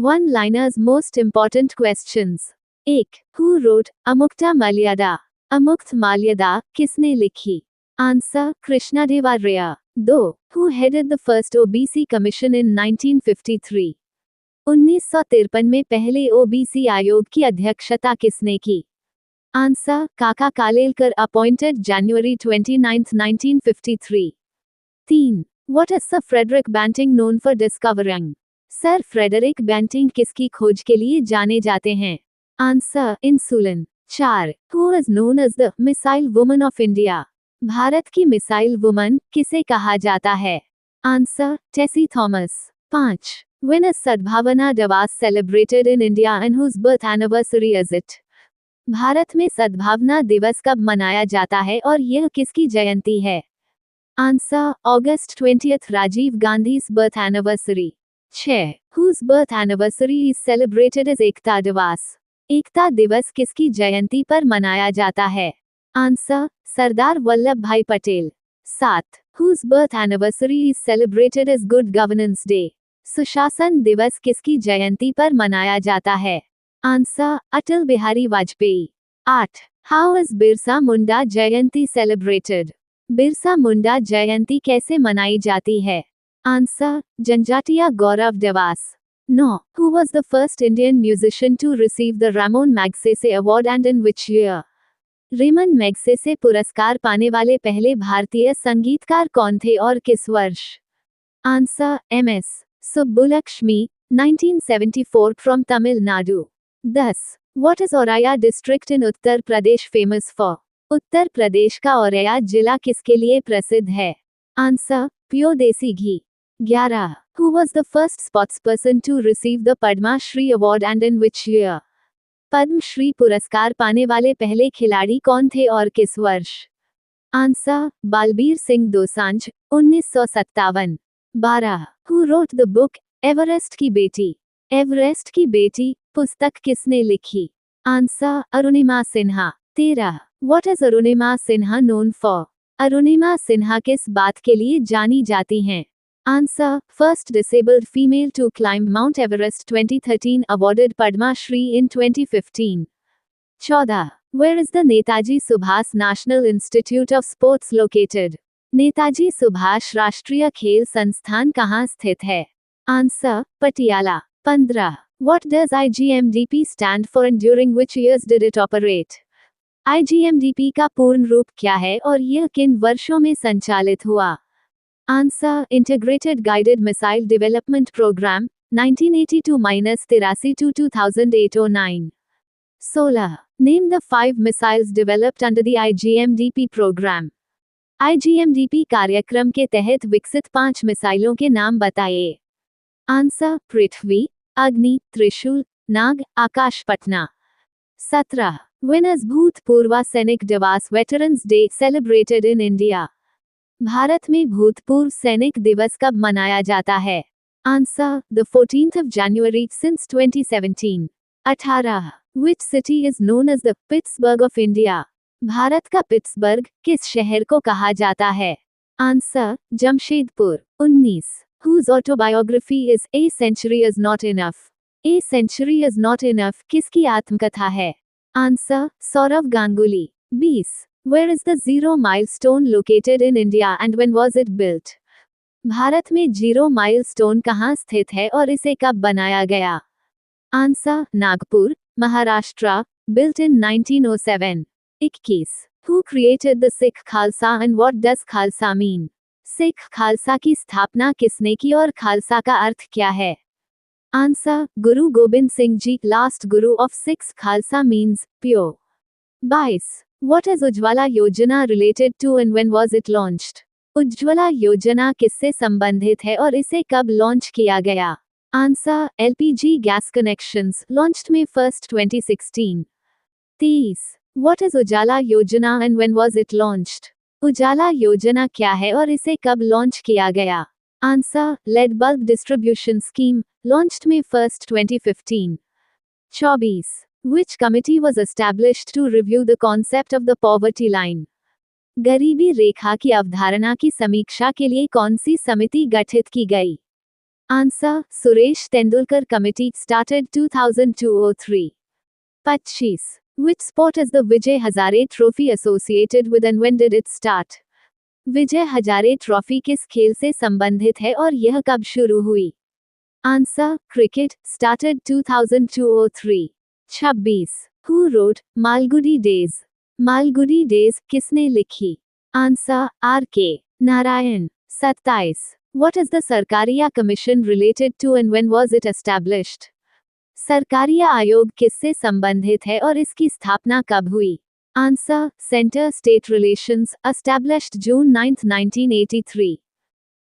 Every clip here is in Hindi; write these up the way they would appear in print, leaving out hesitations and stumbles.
One liners most important questions. 1. Who wrote Amuktamalyada? Amuktamalyada किसने लिखी? Answer Krishnadevaraya. 2. Who headed the first OBC commission in 1953? 1953 में पहले ओबीसी आयोग की अध्यक्षता किसने की? आंसर काका Kalelkar, appointed January 29, 1953। 3. What is Sir Frederick Banting known for discovering? Sir Frederick Banting किसकी खोज के लिए जाने जाते हैं? Answer insulin. 4. Who is known as the missile woman of India? Bharat की मिसाइल वुमन किसे कहा जाता है? Answer Tessy Thomas. 5. When is Sadbhavana Diwas celebrated in India and whose birth anniversary is it? Bharat में सद्भावना दिवस कब मनाया जाता है और यह किसकी जयंती है? Answer August 20, Rajiv Gandhi's birth anniversary। 6. Whose birth anniversary is celebrated as Ekta Diwas? Ekta दिवस किसकी जयंती पर मनाया जाता है? आंसर सरदार वल्लभ भाई Patel. 7. Whose birth anniversary is celebrated as Good Governance Day? सुशासन दिवस किसकी जयंती पर मनाया जाता है? Answer Atal Bihari Vajpayee. 8. How is Birsa Munda Jayanti celebrated? Birsa Munda Jayanti कैसे मनाई जाती है? आंसर जनजातीय गौरव दिवस। 9. Who was the first Indian musician to receive the Ramon Magsaysay Award and in which year? Ramon Magsaysay पुरस्कार पाने वाले पहले भारतीय संगीतकार कौन थे और किस वर्ष? Answer M S. Subbulakshmi, 1974 from Tamil Nadu. 10. What is Auraiya district in Uttar Pradesh famous for? Uttar Pradesh का औरैया जिला किसके लिए प्रसिद्ध है? आंसर प्योर देसी घी। 11. Who was the first sportsperson to receive the Padma Shri Award and in which year? Padma Shri पुरस्कार पाने वाले पहले खिलाड़ी कौन थे और किस वर्ष? Answer Balbir Singh Dosanjh, 1957। 12. Who wrote the book Everest ki Beti? Everest ki Beti पुस्तक किसने लिखी? Answer Arunima Sinha. 13. What is Arunima Sinha known for? Arunima Sinha किस बात के लिए जानी जाती हैं? Answer first disabled female to climb Mount Everest 2013, awarded Padma Shri in 2015। 14. Where is the Netaji Subhash national institute of sports located? Netaji Subhash राष्ट्रीय खेल संस्थान कहाँ स्थित है? Answer Patiala. 15. What does IGMDP stand for and during which years did it operate? IGMDP का पूर्ण रूप क्या है और यह किन वर्षों में संचालित हुआ? Answer integrated guided missile development programme, 1982-83 to 2008-09। 16. Name the 5 missiles developed under the IGMDP program. IGMDP कार्यक्रम के तहत विकसित 5 मिसाइलों के नाम बताइए। आंसर पृथ्वी, अग्नि, त्रिशूल, नाग, आकाश पटना। 17. When is भूतपूर्व सैनिक दिवस veterans day celebrated in India? Bharat में भूतपूर्व सैनिक दिवस कब मनाया जाता है? Answer the 14th of January since 2017। 18. Which city is known as the Pittsburgh of India? Bharat का पिट्सबर्ग किस शहर को कहा जाता है? Answer Jamshedpur. 19. Whose autobiography is A Century Is Not Enough? A Century Is Not Enough किसकी आत्मकथा है? Answer Sourav Ganguly. 20. Where is the Zero Milestone located in India and when was it built? Bharat में जीरो माइलस्टोन कहाँ स्थित है और इसे कब बनाया गया? Answer Nagpur, Maharashtra, built in 1907। 21. Who created the Sikh Khalsa and what does Khalsa mean? Sikh Khalsa की स्थापना किसने की और खालसा का अर्थ क्या है? Answer Guru Gobind Singh ji, last guru of six. Khalsa means pure. 22. What is Ujjwala Yojana related to and when was it launched? Ujjwala Yojana किससे संबंधित है और इसे कब लॉन्च किया गया? Answer LPG gas connections, launched में 1 2016। 23. What is Ujala Yojana and when was it launched? Ujala Yojana क्या है और इसे कब लॉन्च किया गया? Answer LED bulb distribution scheme, launched में 1 2015। 24. Which committee was established to review the concept of the poverty line? गरीबी रेखा की अवधारणा की समीक्षा के लिए कौन सी समिति गठित की गई? Answer Suresh Tendulkar committee started 2002-03. 25. Which sport is the Vijay Hazare Trophy associated with and when did it start? Vijay Hazare trophy किस खेल से संबंधित है और यह कब शुरू हुई? Answer cricket started 2002-03. 26. Who wrote Malgudi days? Malgudi days किसने लिखी? आंसर आर के Narayan. 27. What is the Sarkaria commission related to and when was it established? Sarkaria आयोग किससे संबंधित है और इसकी स्थापना कब हुई? Answer centre state relations established June 9, 1983.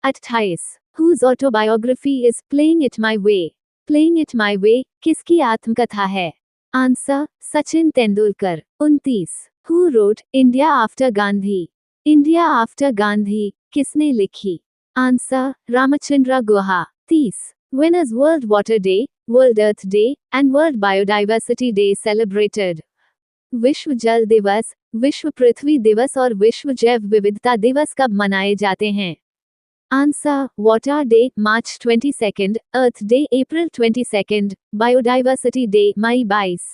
28. Whose autobiography is Playing It My Way? Playing It My Way किसकी आत्मकथा है? Answer Sachin Tendulkar. 29. Who wrote India After Gandhi? India After Gandhi किसने लिखी? Answer Ramachandra Guha. 30. When is World Water Day, World Earth Day, and World Biodiversity Day celebrated? विश्व जल दिवस, विश्व पृथ्वी दिवस और विश्व जैव विविधता दिवस कब मनाए जाते हैं? Answer water day March 22, earth day April 22, biodiversity day May 22.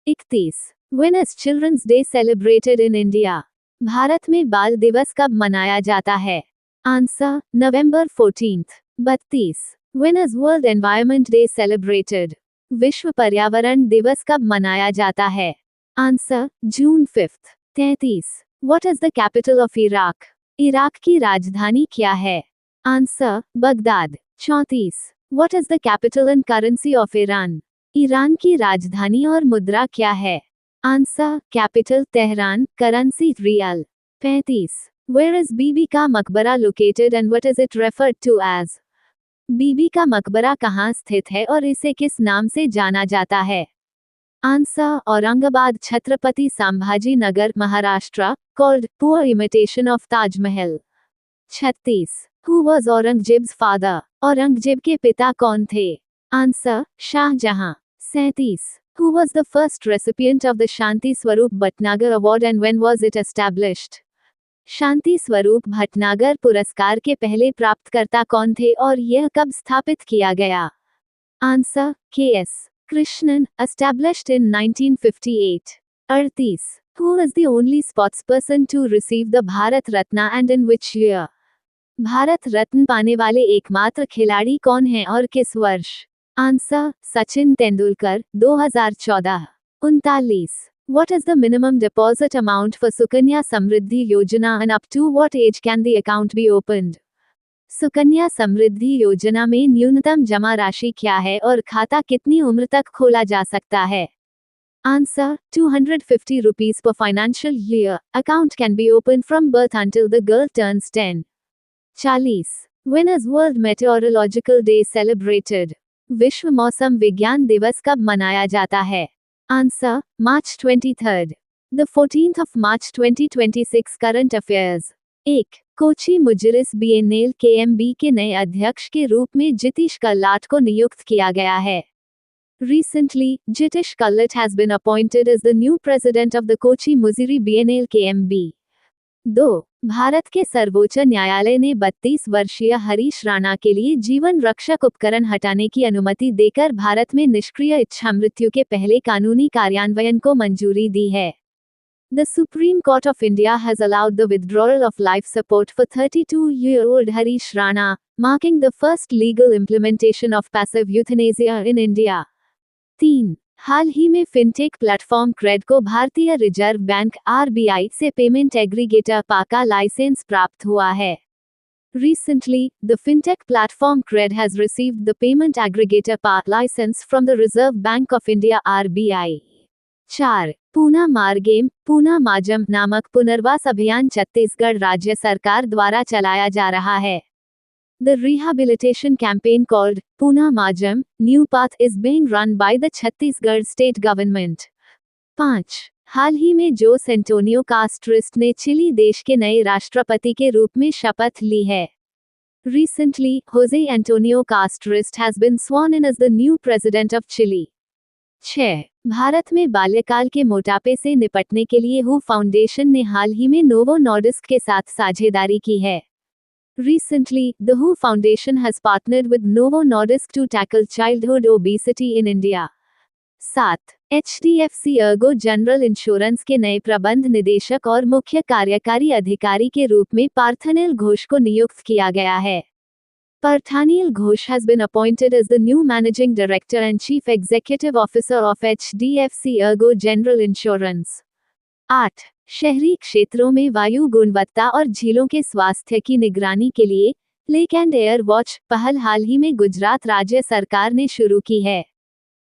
31. When is Children's Day celebrated in India? भारत में बाल दिवस कब मनाया जाता है? Answer November 14. 32. When is World Environment Day celebrated? विश्व पर्यावरण दिवस कब मनाया जाता है? Answer June 5. 33. What is the capital of Iraq? Iraq की राजधानी क्या है? Answer Baghdad. 34. What is the capital and currency of Iran? Iran की राजधानी और मुद्रा क्या है? Answer capital Tehran, currency real. 35. Where is बीबी का मकबरा located and what is it referred to as? बीबी का मकबरा कहाँ स्थित है और इसे किस नाम से जाना जाता है? Answer Aurangabad Chhatrapati Sambhaji Nagar Maharashtra, called poor imitation of Taj Mahal. 36. Who was Aurangzeb's father? Aurangzeb के पिता कौन थे? Answer Shahjahan. 37. Who was the first recipient of the Shanti Swarup Bhatnagar award and when was it established? शांति स्वरूप भटनागर पुरस्कार के पहले प्राप्तकर्ता कौन थे और यह कब स्थापित किया गया? Answer KS. Krishnan, established in 1958. 38. Who is the only sportsperson to receive the Bharat Ratna and in which year? Bharat Ratna पाने वाले एकमात्र खिलाड़ी कौन हैं और किस वर्ष? Answer Sachin Tendulkar, 2014. 39. What is the minimum deposit amount for Sukanya Samriddhi Yojana and up to what age can the account be opened? Sukanya Samriddhi Yojana में न्यूनतम जमा राशि क्या है और खाता कितनी उम्र तक खोला जा सकता है? Answer 250 rupees per financial year. Account can be opened from birth until the girl turns 10. 40. When is World Meteorological Day celebrated? विश्व मौसम विज्ञान दिवस कब मनाया जाता है? Answer March 23. The 14th of March 2026. Current affairs. 1. Kochi Muziris BNL KMB के नए अध्यक्ष के रूप में जितीश कल्लाट को नियुक्त किया गया है. Recently, Jitish Kallat has been appointed as the new president of the Kochi Muziri BNL KMB. 2. Bharat के सर्वोच्च न्यायालय ने 32 वर्षीय हरीश राणा के लिए जीवन रक्षक उपकरण हटाने की अनुमति देकर भारत में निष्क्रिय इच्छा मृत्यु के पहले कानूनी कार्यान्वयन को मंजूरी दी है. The Supreme Court of India has allowed the withdrawal of life support for 32-year-old Harish Rana, marking the first legal implementation of passive euthanasia in India. 3. हाल ही में फिनटेक प्लेटफॉर्म क्रेड को भारतीय रिजर्व बैंक (RBI) से पेमेंट एग्रीगेटर पा का लाइसेंस प्राप्त हुआ है. Recently, the fintech platform Cred has received the payment aggregator PA license from the Reserve Bank of India (RBI). 4. Poona Margem, Poona माजम नामक पुनर्वास अभियान छत्तीसगढ़ राज्य सरकार द्वारा चलाया जा रहा है. The rehabilitation campaign called Puna Majam, New Path is being run by the Chhattisgarh state government. 5. हाल ही में जोस एंटोनियो कास्ट्रिस्ट ने चिली देश के नए राष्ट्रपति के रूप में शपथ ली है. Recently, Jose Antonio Castrist has been sworn in as the new president of Chile. 6. Bharat में बाल्यकाल के मोटापे से निपटने के लिए हु फाउंडेशन ने हाल ही में नोवो नॉर्डिस्क के साथ साझेदारी की है. Recently, the WHO Foundation has partnered with Novo Nordisk to tackle childhood obesity in India. 7. HDFC Ergo general insurance के नए प्रबंध निदेशक और मुख्य कार्यकारी अधिकारी के रूप में पार्थानिल घोष को नियुक्त किया गया है. Parthanil Ghosh has been appointed as the new Managing Director and Chief Executive Officer of HDFC Ergo General Insurance. 8. शहरी क्षेत्रों में वायु गुणवत्ता और झीलों के स्वास्थ्य की निगरानी के लिए लेक एंड एयर वॉच पहल हाल ही में गुजरात राज्य सरकार ने शुरू की है.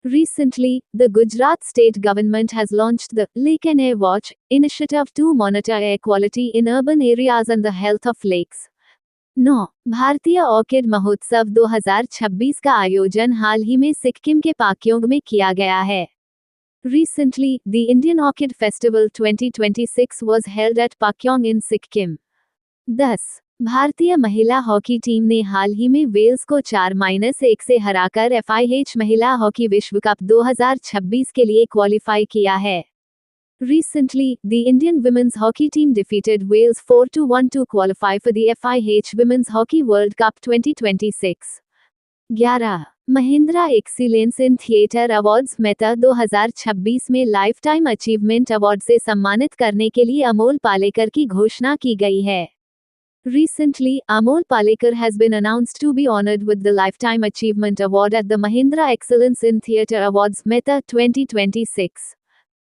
Recently, the Gujarat state government has launched the Lake and Air Watch initiative to monitor air quality in urban areas and the health of lakes. 9. भारतीय ऑर्किड महोत्सव 2026 का आयोजन हाल ही में सिक्किम के पाक्योंग में किया गया है. Recently, the Indian Orchid Festival 2026 was held at Pakyong in Sikkim. 10. भारतीय महिला हॉकी टीम ने हाल ही में वेल्स को 4-1 से हराकर FIH महिला हॉकी विश्व कप 2026 के लिए क्वालिफाई किया है. Recently, the Indian women's hockey team defeated Wales 4-1 to qualify for the FIH Women's Hockey World Cup 2026. 11. Mahindra excellence in theatre awards Meta 2026 में लाइफ टाइम अचीवमेंट अवार्ड से सम्मानित करने के लिए अमोल पालेकर की घोषणा की गई है. Recently, Amol Palekar has been announced to be honored with the Lifetime Achievement Award at the Mahindra Excellence in Theatre Awards Meta 2026.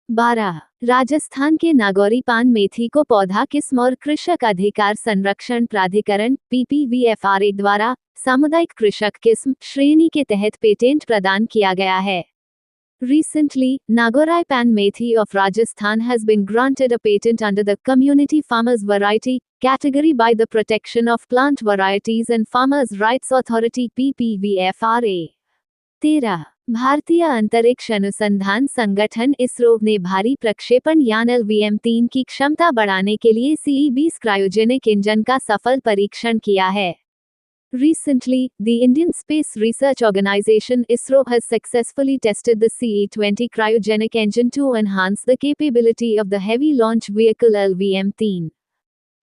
12. Rajasthan के नागौरी पान मेथी को पौधा किस्म और कृषक अधिकार संरक्षण प्राधिकरण PPVFRA द्वारा सामुदायिक कृषक किस्म श्रेणी के तहत पेटेंट प्रदान किया गया है. Recently, Nagorai Pan Methi of Rajasthan has been granted a patent under the Community Farmers Variety category by the Protection of Plant Varieties and Farmers' Rights Authority PPVFRA. 13. भारतीय अंतरिक्ष अनुसंधान संगठन इसरो ने भारी प्रक्षेपण यान LVM-3 की क्षमता बढ़ाने के लिए CE-20 क्रायोजेनिक इंजन का सफल परीक्षण किया है. Recently, the Indian Space Research Organisation ISRO has successfully tested the CE-20 cryogenic engine to enhance the capability of the Heavy Launch Vehicle LVM-3.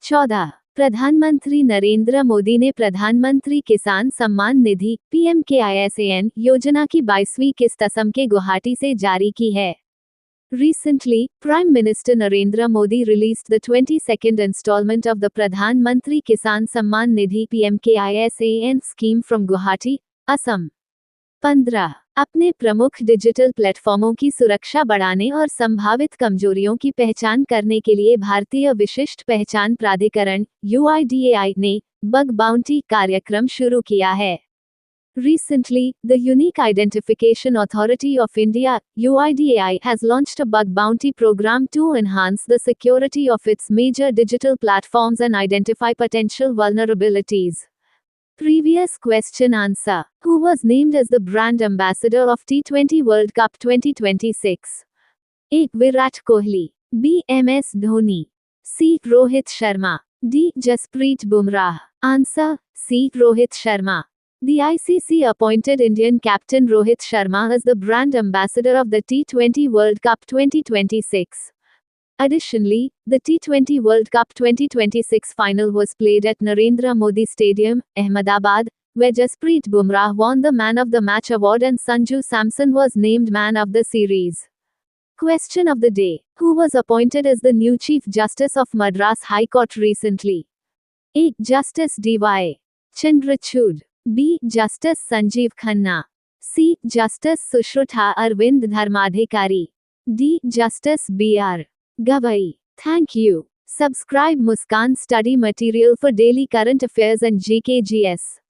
14. प्रधानमंत्री नरेंद्र मोदी ने प्रधानमंत्री किसान सम्मान निधि PMKISAN योजना की 22वीं किस्त असम के गुवाहाटी से जारी की है. Recently, Prime Minister Narendra Modi released the 22nd installment of the Pradhan Mantri Kisan Samman Nidhi PMKISAN scheme from Guwahati, Assam. 15. अपने प्रमुख डिजिटल प्लेटफॉर्मों की सुरक्षा बढ़ाने और संभावित कमजोरियों की पहचान करने के लिए भारतीय विशिष्ट पहचान प्राधिकरण UIDAI ने बग बाउंटी कार्यक्रम शुरू किया है. Recently, the Unique Identification Authority of India, UIDAI, has launched a bug bounty program to enhance the security of its major digital platforms and identify potential vulnerabilities. Previous question answer. Who was named as the brand ambassador of T20 World Cup 2026? A. Virat Kohli. B. MS Dhoni. C. Rohit Sharma. D. Jasprit Bumrah. Answer. C. Rohit Sharma. The ICC appointed Indian captain Rohit Sharma as the brand ambassador of the T20 World Cup 2026. Additionally, the T20 World Cup 2026 final was played at Narendra Modi Stadium, Ahmedabad, where Jasprit Bumrah won the Man of the Match award and Sanju Samson was named Man of the Series. Question of the day. Who was appointed as the new Chief Justice of Madras High Court recently? A. Justice D.Y. Chandrachud. B. Justice Sanjeev Khanna. C. Justice Sushruta Arvind Dharmadhikari. D. Justice B.R. Gavai. Thank you. Subscribe Muskan Study Material for daily current affairs and GKGS.